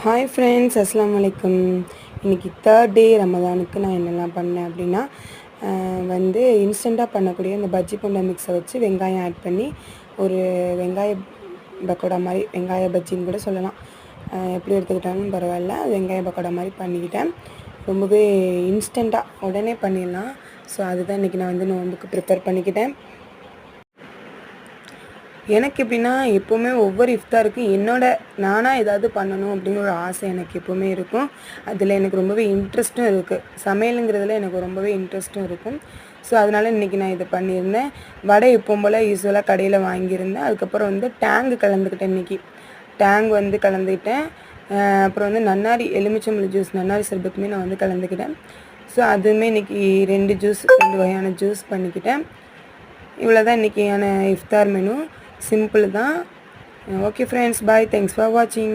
Hi friends, அஸ்ஸலாமு அலைக்கும். இன்றைக்கி தேர்ட் டே ரமதானுக்கு நான் என்னெல்லாம் பண்ணேன் அப்படின்னா இன்ஸ்டண்ட்டாக பண்ணக்கூடிய இந்த பஜ்ஜி போண்டா மிக்ஸை வச்சு வெங்காயம் ஆட் பண்ணி ஒரு வெங்காய பக்கோடா மாதிரி, வெங்காய பஜ்ஜின்னு கூட சொல்லலாம். எப்படி எடுத்துக்கிட்டாலும் பரவாயில்ல, வெங்காய பக்கோடா மாதிரி பண்ணிக்கிட்டேன். ரொம்பவே இன்ஸ்டண்ட்டாக உடனே பண்ணிடலாம். ஸோ அதுதான் இன்றைக்கி நான் நோன்புக்கு ப்ரிப்பேர் பண்ணிக்கிட்டேன். எனக்கு எப்படின்னா, எப்போவுமே ஒவ்வொரு இஃப்தாருக்கும் நானாக ஏதாவது பண்ணணும் அப்படிங்கிற ஒரு ஆசை எனக்கு எப்போவுமே இருக்கும். அதில் எனக்கு ரொம்பவே இன்ட்ரெஸ்ட்டும் இருக்குது. சமையலுங்கிறதுல எனக்கு ரொம்பவே இன்ட்ரெஸ்ட்டும் இருக்கும். ஸோ அதனால் இன்றைக்கி நான் இதை பண்ணியிருந்தேன். வடை எப்பவும் போல் யூஸ்வலாக கடையில் வாங்கியிருந்தேன். அதுக்கப்புறம் டேங்கு கலந்துக்கிட்டேன். இன்றைக்கி டேங் கலந்துக்கிட்டேன். அப்புறம் நன்னாரி எலுமிச்சம்பழம் ஜூஸ், நன்னாரி சர்பத்துமே நான் கலந்துக்கிட்டேன். ஸோ அதுவுமே இன்றைக்கி 2 வகையான ஜூஸ் பண்ணிக்கிட்டேன். இவ்வளோ தான் இன்றைக்கியான இஃப்தார் மெனு. சிம்பிள் தான். Okay friends, bye. Thanks for வாட்சிங்.